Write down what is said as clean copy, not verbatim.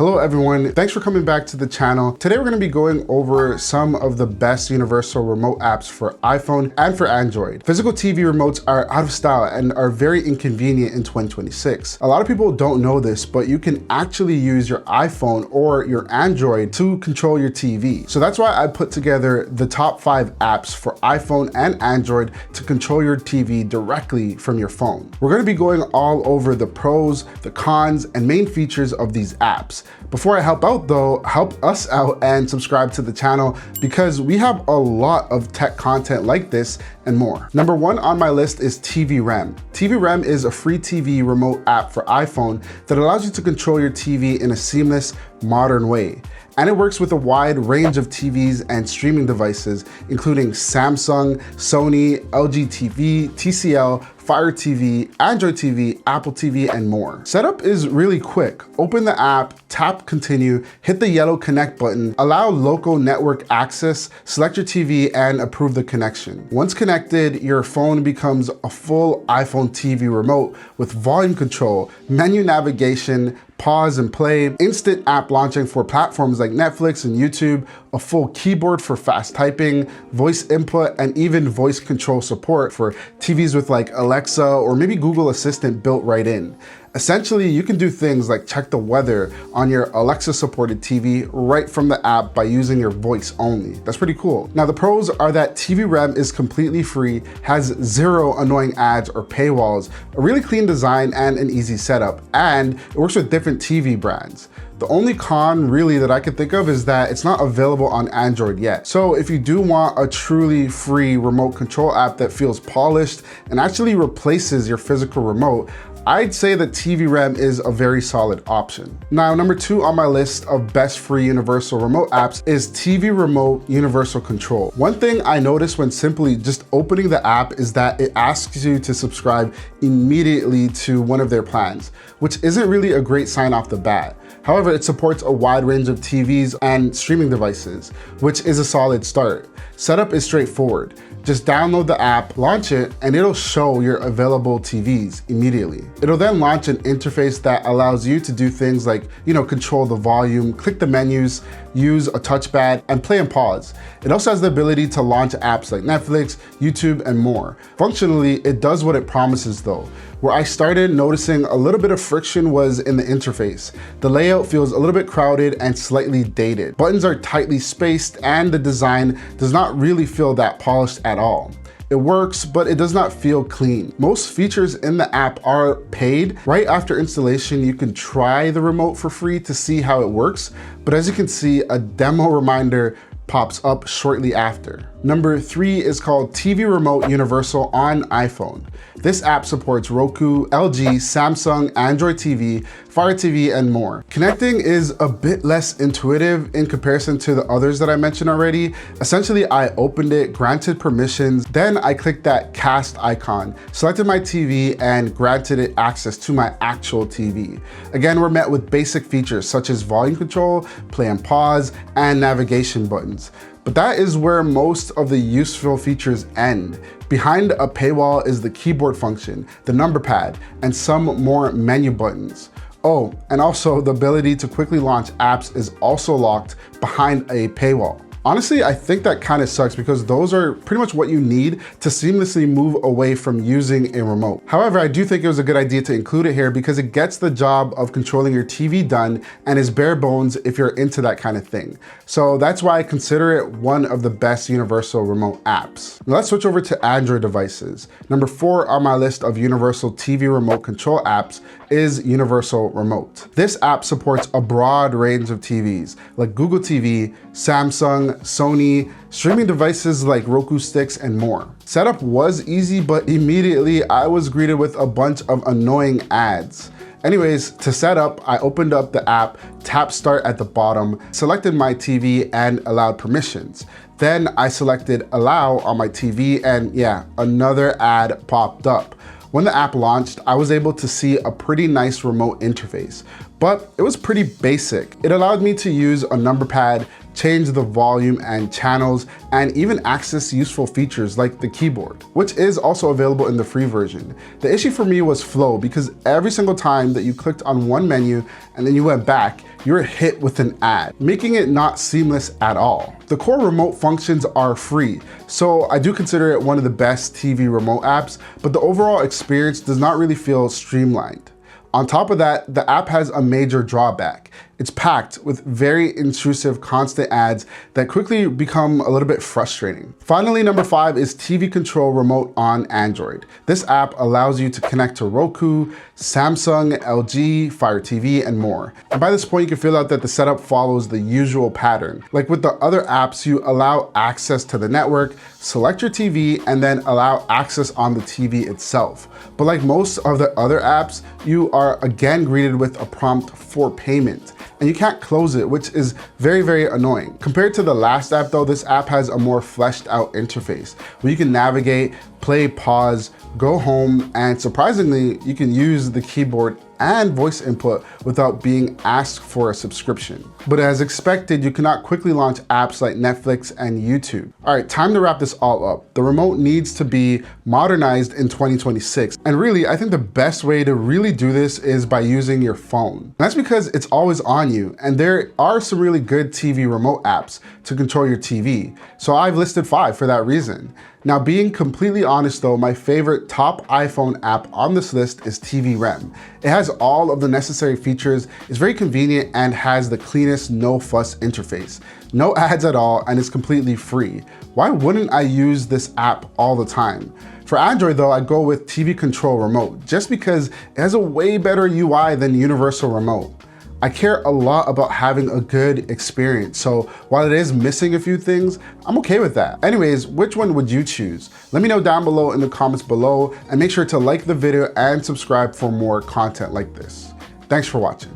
Hello everyone, thanks for coming back to the channel. Today we're going to be going over some of the best universal remote apps for iPhone and for Android. Physical TV remotes are out of style and are very inconvenient in 2026. A lot of people don't know this, but you can actually use your iPhone or your Android to control your TV. So that's why I put together the top 5 apps for iPhone and Android to control your TV directly from your phone. We're going to be going all over the pros, the cons, and main features of these apps. Before I help out though, help us out and subscribe to the channel because we have a lot of tech content like this and more. Number 1 on my list is TV Rem. TV Rem is a free TV remote app for iPhone that allows you to control your TV in a seamless, modern way. And it works with a wide range of TVs and streaming devices, including Samsung, Sony, LG TV, TCL, Fire TV, Android TV, Apple TV, and more. Setup is really quick. Open the app, tap continue, hit the yellow connect button, allow local network access, select your TV, and approve the connection. Once connected, your phone becomes a full iPhone TV remote with volume control, menu navigation, pause and play, instant app launching for platforms like Netflix and YouTube, a full keyboard for fast typing, voice input, and even voice control support for TVs with like Alexa or maybe Google Assistant built right in. Essentially, you can do things like check the weather on your Alexa supported TV right from the app by using your voice only. That's pretty cool. Now the pros are that TV Rem is completely free, has 0 annoying ads or paywalls, a really clean design and an easy setup, and it works with different TV brands. The only con really that I could think of is that it's not available on Android yet. So if you do want a truly free remote control app that feels polished and actually replaces your physical remote, I'd say that TV Rem is a very solid option. Now, number 2 on my list of best free universal remote apps is TV Remote Universal Control. One thing I noticed when simply just opening the app is that it asks you to subscribe immediately to one of their plans, which isn't really a great sign off the bat. However, it supports a wide range of TVs and streaming devices, which is a solid start. Setup is straightforward. Just download the app, launch it, and it'll show your available TVs immediately. It'll then launch an interface that allows you to do things like, control the volume, click the menus, use a touchpad, and play and pause. It also has the ability to launch apps like Netflix, YouTube, and more. Functionally, it does what it promises though. Where I started noticing a little bit of friction was in the interface. The layout feels a little bit crowded and slightly dated. Buttons are tightly spaced and the design does not really feel that polished at all. It works, but it does not feel clean. Most features in the app are paid. Right after installation, you can try the remote for free to see how it works. But as you can see, a demo reminder pops up shortly after. Number 3 is called TV Remote Universal on iPhone. This app supports Roku, LG, Samsung, Android TV, Fire TV, and more. Connecting is a bit less intuitive in comparison to the others that I mentioned already. Essentially, I opened it, granted permissions, then I clicked that cast icon, selected my TV, and granted it access to my actual TV. Again, we're met with basic features such as volume control, play and pause, and navigation buttons. But that is where most of the useful features end. Behind a paywall is the keyboard function, the number pad, and some more menu buttons. Oh, and also the ability to quickly launch apps is also locked behind a paywall. Honestly, I think that kind of sucks because those are pretty much what you need to seamlessly move away from using a remote. However, I do think it was a good idea to include it here because it gets the job of controlling your TV done and is bare bones if you're into that kind of thing. So that's why I consider it one of the best universal remote apps. Now let's switch over to Android devices. Number 4 on my list of universal TV remote control apps is Universal Remote. This app supports a broad range of TVs like Google TV, Samsung, Sony, streaming devices like Roku sticks, and more. Setup was easy, but immediately I was greeted with a bunch of annoying ads. Anyways, to set up, I opened up the app, tapped start at the bottom, selected my TV and allowed permissions. Then I selected allow on my TV and yeah, another ad popped up. When the app launched, I was able to see a pretty nice remote interface, but it was pretty basic. It allowed me to use a number pad, change the volume and channels, and even access useful features like the keyboard, which is also available in the free version. The issue for me was flow, because every single time that you clicked on one menu and then you went back, you were hit with an ad, making it not seamless at all. The core remote functions are free, so I do consider it one of the best TV remote apps, but the overall experience does not really feel streamlined. On top of that, the app has a major drawback. It's packed with very intrusive constant ads that quickly become a little bit frustrating. Finally, number 5 is TV Control Remote on Android. This app allows you to connect to Roku, Samsung, LG, Fire TV, and more. And by this point, you can feel out that the setup follows the usual pattern. Like with the other apps, you allow access to the network, select your TV, and then allow access on the TV itself. But like most of the other apps, you are again greeted with a prompt for payment, and you can't close it, which is very, very annoying. Compared to the last app though, this app has a more fleshed out interface where you can navigate, play, pause, go home, and surprisingly, you can use the keyboard and voice input without being asked for a subscription. But as expected, you cannot quickly launch apps like Netflix and YouTube. All right, time to wrap this all up. The remote needs to be modernized in 2026. And really, I think the best way to really do this is by using your phone. And that's because it's always on you, and there are some really good TV remote apps to control your TV. So I've listed 5 for that reason. Now, being completely honest though, my favorite top iPhone app on this list is TV Rem. It has all of the necessary features, is very convenient, and has the cleanest, no fuss interface. No ads at all, and it's completely free. Why wouldn't I use this app all the time? For Android though, I go with TV Control Remote, just because it has a way better UI than Universal Remote. I care a lot about having a good experience, so while it is missing a few things, I'm okay with that. Anyways, which one would you choose? Let me know down below in the comments below, and make sure to like the video and subscribe for more content like this. Thanks for watching.